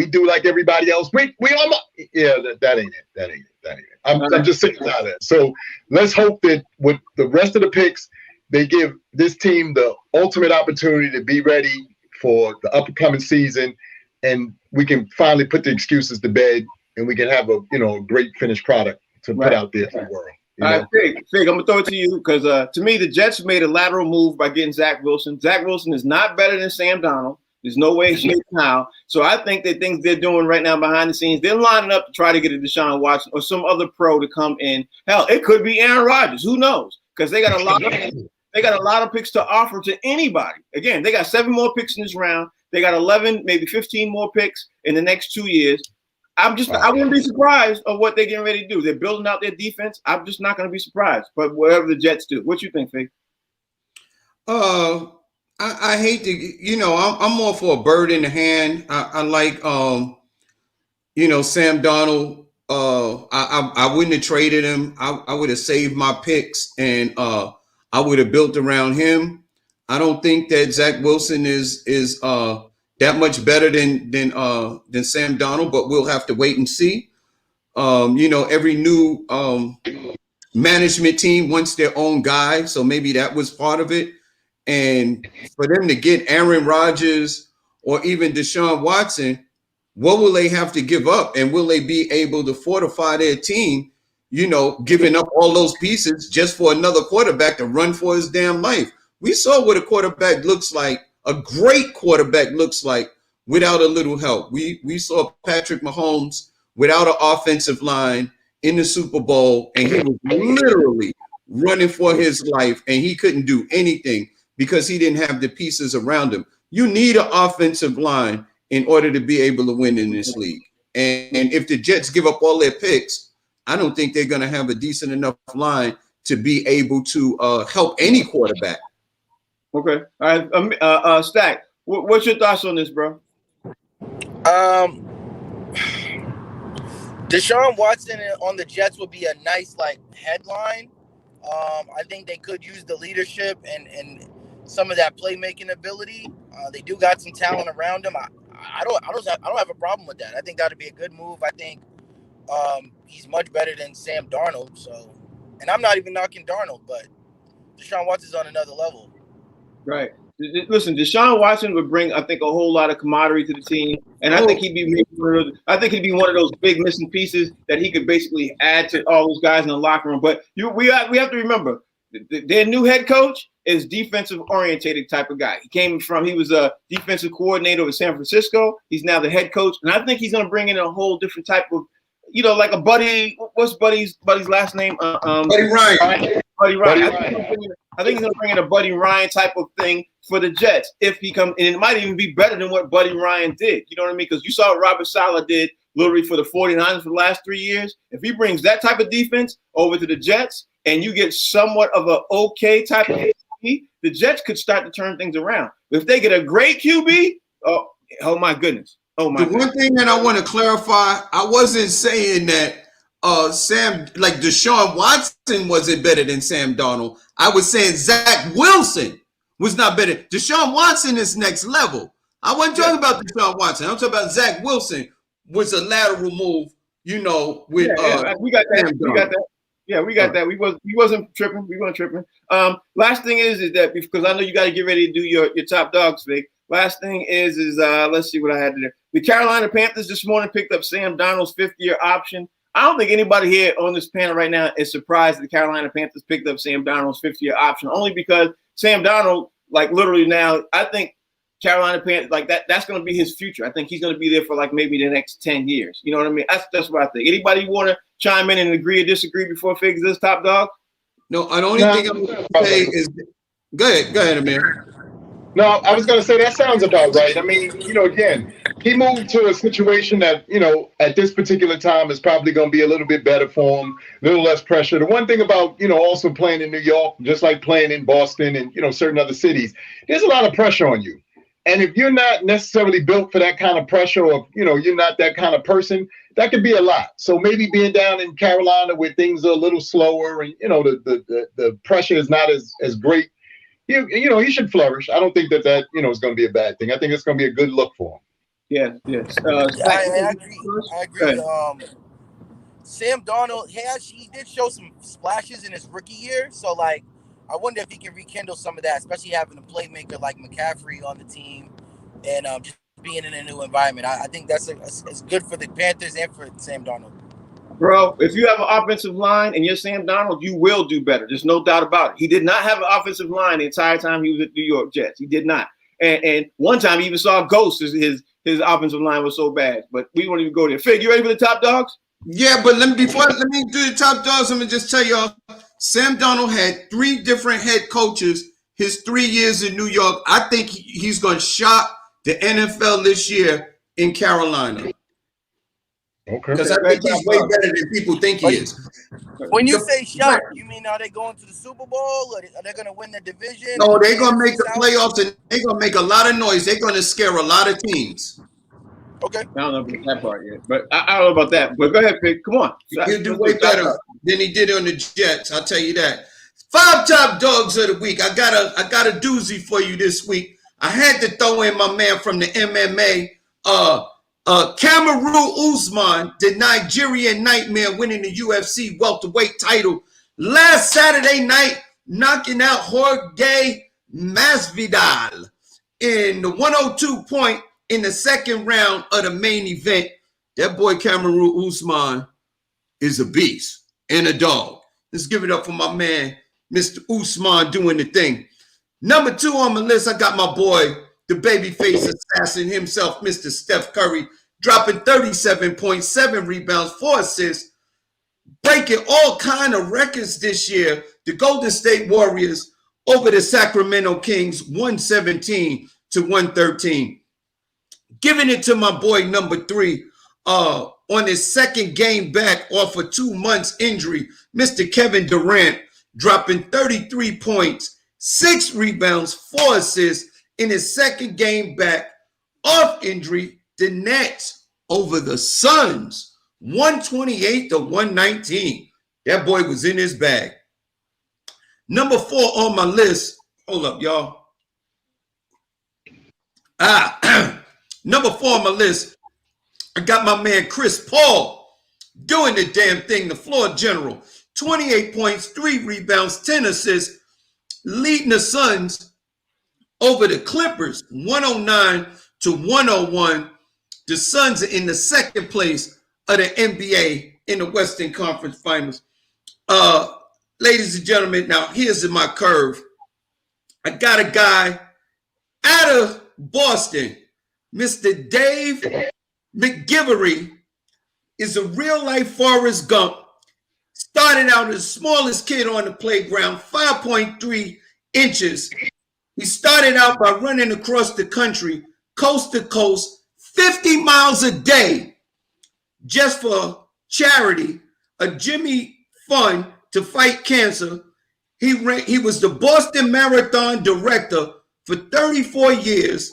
do like everybody else. We almost, that ain't it. That ain't it. I'm just sick and tired of it. So let's hope that with the rest of the picks, they give this team the ultimate opportunity to be ready for the upcoming season, and we can finally put the excuses to bed, and we can have a great finished product to put out there to the world. All right, Fig, I'm gonna throw it to you because to me the Jets made a lateral move by getting Zach Wilson. Zach Wilson is not better than Sam Darnold. There's no way, shape, how. So I think that things they're doing right now behind the scenes, they're lining up to try to get a Deshaun Watson or some other pro to come in. Hell, it could be Aaron Rodgers. Who knows? Because they got a lot of picks to offer to anybody. Again, they got 7 more picks in this round. They got 11, maybe 15 more picks in the next 2 years. I wouldn't be surprised of what they're getting ready to do. They're building out their defense. I'm just not going to be surprised. But whatever the Jets do, what you think, Fig? I hate to, I'm more for a bird in the hand. I like, Sam Darnold. I wouldn't have traded him. I would have saved my picks and I would have built around him. I don't think that Zach Wilson is that much better than Sam Darnold, but we'll have to wait and see. Every new management team wants their own guy, so maybe that was part of it. And for them to get Aaron Rodgers or even Deshaun Watson, what will they have to give up? And will they be able to fortify their team, giving up all those pieces just for another quarterback to run for his damn life? We saw what a quarterback looks like, a great quarterback looks like without a little help. We saw Patrick Mahomes without an offensive line in the Super Bowl, and he was literally running for his life, and he couldn't do anything because he didn't have the pieces around him. You need an offensive line in order to be able to win in this league. And if the Jets give up all their picks, I don't think they're going to have a decent enough line to be able to help any quarterback. Okay. All right. Stack, what's your thoughts on this, bro? Deshaun Watson on the Jets would be a nice headline. I think they could use the leadership and some of that playmaking ability. They do got some talent around him. I don't have a problem with that. I think that'd be a good move. I think he's much better than Sam Darnold. So, and I'm not even knocking Darnold, but Deshaun Watson's on another level. Right. Listen, Deshaun Watson would bring, I think, a whole lot of camaraderie to the team, and I think he'd be one of those big missing pieces that he could basically add to all those guys in the locker room. But we have to remember, their new head coach is defensive orientated type of guy. He was a defensive coordinator with San Francisco. He's now the head coach, and I think he's going to bring in a whole different type of, like a Buddy. What's Buddy's last name? Buddy Ryan. Buddy Ryan. I think he's going to bring in a Buddy Ryan type of thing for the Jets if he comes, and it might even be better than what Buddy Ryan did. You know what I mean? Because you saw what Robert Saleh did literally for the 49ers for the last 3 years. If he brings that type of defense over to the Jets and you get somewhat of an okay type of QB, the Jets could start to turn things around. If they get a great QB, oh my goodness. Oh my goodness. One thing that I want to clarify, I wasn't saying that Deshaun Watson wasn't better than Sam Darnold. I was saying Zach Wilson was not better. Deshaun Watson is next level. I wasn't talking about Deshaun Watson. I'm talking about Zach Wilson was a lateral move, we got that. We got that. Yeah, we got that. We wasn't tripping. We weren't tripping. Last thing is that because I know you got to get ready to do your top dogs, Vic. Last thing is let's see what I had to do. The Carolina Panthers this morning picked up Sam Darnold's 5th-year option. I don't think anybody here on this panel right now is surprised the Carolina Panthers picked up Sam Darnold's 5th-year option, only because Sam Darnold, literally now, I think Carolina Panthers, that's going to be his future. I think he's going to be there for maybe the next 10 years. You know what I mean? That's what I think. Anybody want to chime in and agree or disagree before Figs this top dog? No, the only thing I'm going to say is, go ahead, Amir. No, I was going to say that sounds about right. I mean, again, he moved to a situation that, at this particular time is probably going to be a little bit better for him, a little less pressure. The one thing about, also playing in New York, just like playing in Boston and, certain other cities, there's a lot of pressure on you. And if you're not necessarily built for that kind of pressure or, you're not that kind of person, that could be a lot. So maybe being down in Carolina where things are a little slower and, the pressure is not as great. he should flourish. I don't think that is going to be a bad thing. I think it's going to be a good look for him. Yeah, yes. I agree. I agree. Go Sam Darnold, he did show some splashes in his rookie year. So, like, I wonder if he can rekindle some of that, especially having a playmaker like McCaffrey on the team and just being in a new environment. I think it's good for the Panthers and for Sam Darnold. Bro, if you have an offensive line and you're Sam Darnold, you will do better. There's no doubt about it. He did not have an offensive line the entire time he was at New York Jets. He did not. And one time he even saw a ghost. His offensive line was so bad. But we won't even go there. Fig, you ready for the top dogs? Yeah, but let me do the top dogs. I'm gonna just tell y'all, Sam Darnold had 3 different head coaches his 3 years in New York. I think he's gonna shock the NFL this year in Carolina. Okay. Because I think he's way better than people think he is. When you say shock, you mean are they going to the Super Bowl? Or are they going to win the division? No, they're going to make the playoffs and they're going to make a lot of noise. They're going to scare a lot of teams. Okay. I don't know about that part yet, but I don't know about that. But go ahead, Pig. Come on. He'll do way better than he did on the Jets. I'll tell you that. 5 top dogs of the week. I got a doozy for you this week. I had to throw in my man from the MMA, Kamaru Usman, the Nigerian Nightmare, winning the UFC welterweight title last Saturday night, knocking out Jorge Masvidal in the 102 point in the second round of the main event. That boy Kamaru Usman is a beast and a dog. Let's give it up for my man, Mr. Usman, doing the thing. Number 2 on my list, I got my boy, the babyface assassin himself, Mr. Steph Curry, dropping 37.7 rebounds, 4 assists, breaking all kind of records this year. The Golden State Warriors over the Sacramento Kings, 117-113. Giving it to my boy, number 3, on his second game back off a 2 months injury, Mr. Kevin Durant, dropping 33 points, 6 rebounds, 4 assists in his second game back off injury. The Nets over the Suns, 128-119. That boy was in his bag. Number 4 on my list. Hold up, y'all. Number 4 on my list. I got my man Chris Paul doing the damn thing. The floor general, 28 points, 3 rebounds, 10 assists, leading the Suns over the Clippers, 109-101. The Suns are in the second place of the NBA in the Western Conference Finals. Ladies and gentlemen, now here's my curve. I got a guy out of Boston, Mr. Dave Mcgivery, is a real-life Forrest Gump. Started out as the smallest kid on the playground, 5.3 inches. He started out by running across the country, coast to coast, 50 miles a day, just for charity, a Jimmy Fund to fight cancer. He was the Boston Marathon director for 34 years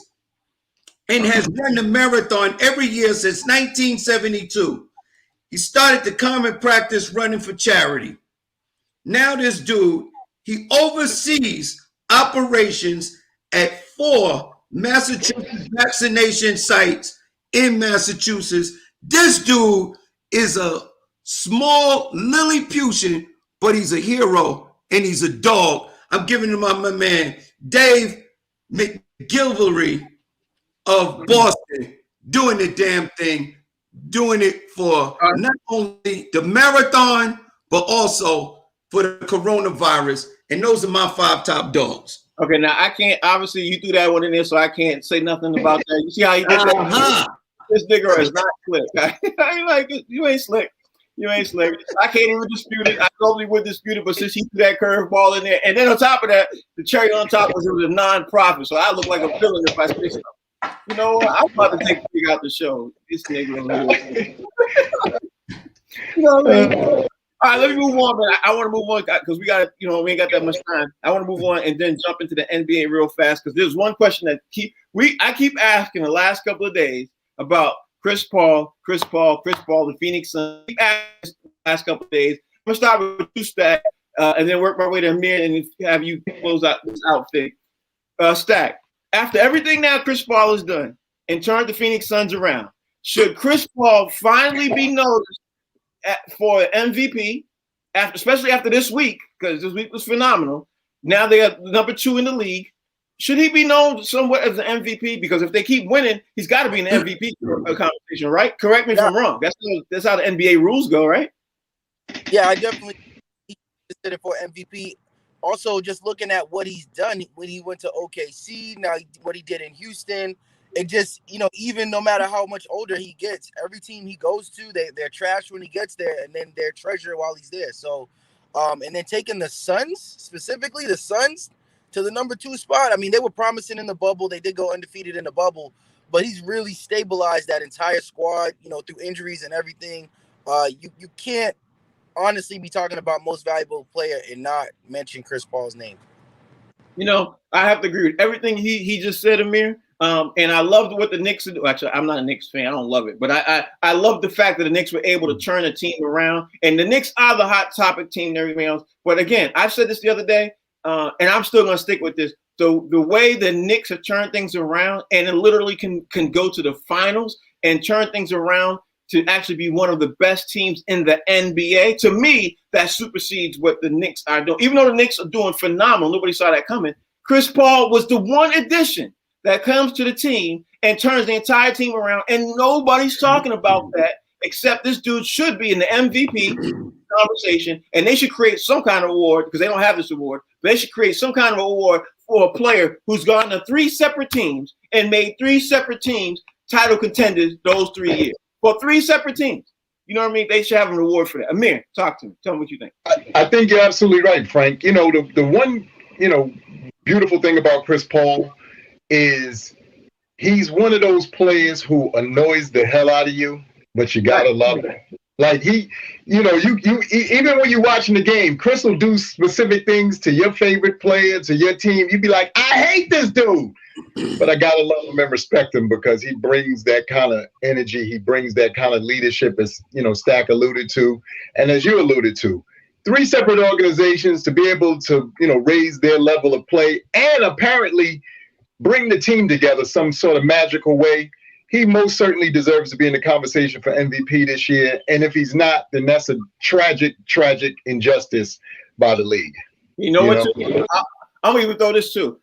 and has run the marathon every year since 1972. He started the common practice running for charity. Now this dude, he oversees operations at 4 Massachusetts vaccination sites in Massachusetts. This dude is a small Lilliputian, but he's a hero and he's a dog. I'm giving him my man, Dave McGilvery of Boston, doing the damn thing, doing it for not only the marathon, but also for the coronavirus. And those are my 5 top dogs. Okay, now I can't, obviously you threw that one in there, so I can't say nothing about that. You see how he did that? This nigga is not slick. I ain't like it. You ain't slick. You ain't slick. I can't even dispute it. I normally would dispute it, but since he threw that curveball in there, and then on top of that, the cherry on top was it was a non-profit, so I look like a villain if I say something. You know what? I'm about to take the pig out the show. This nigga over here. You know what I mean? All right, let me move on, man. I want to move on because we got, we ain't got that much time. I want to move on and then jump into the NBA real fast because there's one question that I keep asking the last couple of days about Chris Paul, the Phoenix Suns. I keep asking the last couple of days. I'm gonna start with you, Stack. and then work my way to Amir and have you close out this outfit. Stack. After everything now Chris Paul has done and turned the Phoenix Suns around, should Chris Paul finally be noticed for MVP, especially after this week, because this week was phenomenal. Now they are number 2 in the league. Should he be known somewhat as an MVP? Because if they keep winning, he's got to be in the MVP conversation, right? Correct me if I'm wrong. That's how the NBA rules go, right? Yeah, I definitely consider for MVP. Also, just looking at what he's done when he went to OKC, now what he did in Houston, it just, even no matter how much older he gets, every team he goes to, they're trash when he gets there, and then they're treasure while he's there. So, and then taking the Suns, specifically the Suns, to the number 2 spot. I mean, they were promising in the bubble. They did go undefeated in the bubble, but he's really stabilized that entire squad, through injuries and everything. You can't honestly be talking about most valuable player and not mention Chris Paul's name. I have to agree with everything he just said, Amir. And I loved what the Knicks do. Actually, I'm not a Knicks fan. I don't love it. But I love the fact that the Knicks were able to turn the team around. And the Knicks are the hot topic team and everything else. But again, I've said this the other day, and I'm still going to stick with this. So the way the Knicks have turned things around and it literally can go to the finals and turn things around to actually be one of the best teams in the NBA, to me, that supersedes what the Knicks are doing. Even though the Knicks are doing phenomenal, nobody saw that coming. Chris Paul was the one addition that comes to the team and turns the entire team around, and nobody's talking about that except this dude should be in the MVP conversation, and they should create some kind of award because they don't have this award. But they should create some kind of award for a player who's gone to 3 separate teams and made 3 separate teams title contenders those 3 years. For 3 separate teams. You know what I mean? They should have an award for that. Amir, talk to me. Tell me what you think. I think you're absolutely right, Frank. The one, beautiful thing about Chris Paul is he's one of those players who annoys the hell out of you, but you gotta love him. Like you even when you're watching the game, Chris will do specific things to your favorite player, to your team. You'd be like, I hate this dude. But I gotta love him and respect him because he brings that kind of energy. He brings that kind of leadership, as Stack alluded to, and as you alluded to, 3 separate organizations to be able to raise their level of play and apparently bring the team together some sort of magical way. He most certainly deserves to be in the conversation for MVP this year. And if he's not, then that's a tragic, tragic injustice by the league. I'm gonna even throw this too.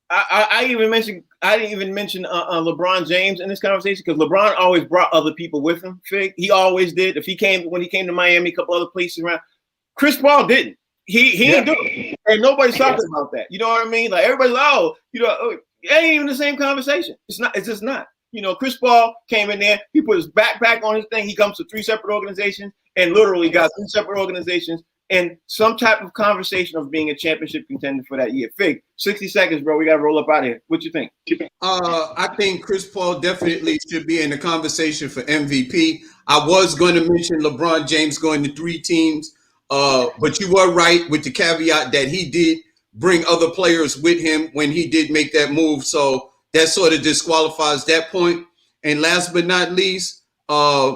I didn't even mention LeBron James in this conversation because LeBron always brought other people with him. Fig, he always did. When he came to Miami, a couple other places around. Chris Paul didn't. He didn't do it, and nobody's talking about that. You know what I mean? Like everybody's it ain't even the same conversation. It's not. It's just not. Chris Paul came in there. He put his backpack on his thing. He comes to 3 separate organizations and literally got 3 separate organizations and some type of conversation of being a championship contender for that year. Fig, 60 seconds, bro. We got to roll up out of here. What you think? I think Chris Paul definitely should be in the conversation for MVP. I was going to mention LeBron James going to 3 teams, but you were right with the caveat that he did bring other players with him when he did make that move. So that sort of disqualifies that point. And last but not least,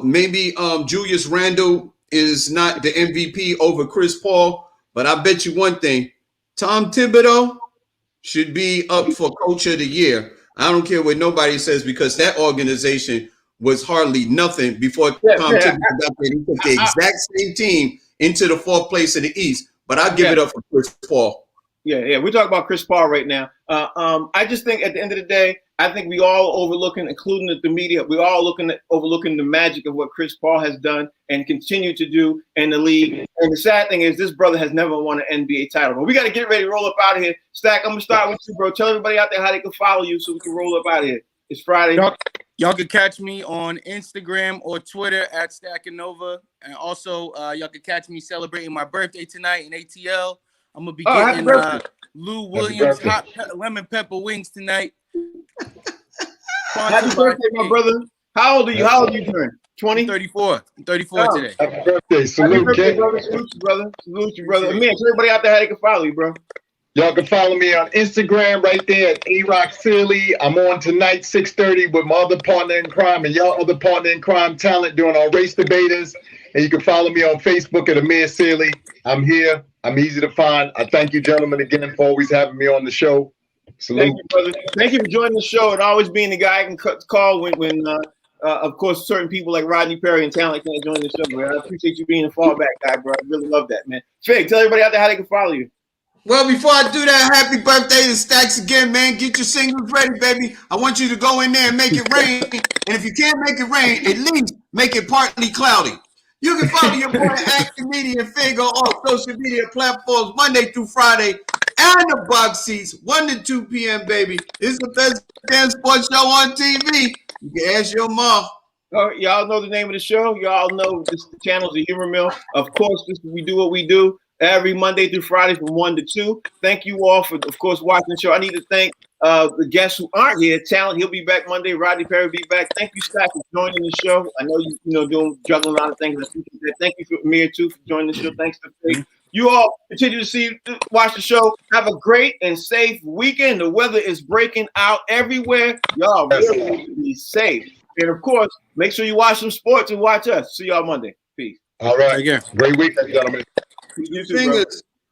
maybe Julius Randle is not the MVP over Chris Paul, but I bet you one thing, Tom Thibodeau should be up for Coach of the Year. I don't care what nobody says because that organization was hardly nothing before Tom Thibodeau got there. He took the exact same team into the 4th place in the East, but I'll give it up for Chris Paul. Yeah. We're talking about Chris Paul right now. I just think at the end of the day, I think we all overlooking, including the media, we all overlooking the magic of what Chris Paul has done and continue to do in the league. And the sad thing is this brother has never won an NBA title. But we got to get ready to roll up out of here. Stack, I'm going to start with you, bro. Tell everybody out there how they can follow you so we can roll up out of here. It's Friday. Y'all can catch me on Instagram or Twitter at Stackinova. And also, y'all can catch me celebrating my birthday tonight in ATL. I'm going to be getting Lou Williams hot lemon pepper wings tonight. Happy birthday, my brother. How old are you? How old are you turning? 20? 34. I'm 34 today. Happy birthday. Salute, birthday, brother. Salute you, brother. Salute you, brother. Man, tell everybody out there how they can follow you, bro. Y'all can follow me on Instagram right there at A-Rock Sealy. I'm on tonight, 6:30 with my other partner in crime and y'all other partner in crime talent doing our race debaters. And you can follow me on Facebook at Amir Sealy. I'm here. I'm easy to find. I thank you, gentlemen, again for always having me on the show. Salute. Thank you, brother. Thank you for joining the show and always being the guy I can call when of course, certain people like Rodney Perry and talent can't join the show, man. I appreciate you being a fallback guy, bro. I really love that, man. Fig, tell everybody out there how they can follow you. Well, before I do that, happy birthday to Stacks again, man. Get your singles ready, baby. I want you to go in there and make it rain. And if you can't make it rain, at least make it partly cloudy. You can follow your boy Acting Media Fig on all social media platforms Monday through Friday. And the box seats, 1 to 2 p.m., baby. It's the best damn sports show on TV. You can ask your mom. Y'all know the name of the show. Y'all know this channel is the Humor Mill. Of course, we do what we do every Monday through Friday from 1 to 2. Thank you all for, of course, watching the show. I need to thank the guests who aren't here. Talent, he'll be back Monday. Rodney Perry will be back. Thank you, Stack, for joining the show. I know you juggling a lot of things. I appreciate that. Thank you for Amir too for joining the show. Thanks to Faith. You all continue to watch the show. Have a great and safe weekend. The weather is breaking out everywhere. Y'all really need to be safe. And of course, make sure you watch some sports and watch us. See y'all Monday. Peace. All right. Great weekend, gentlemen. You too, bro.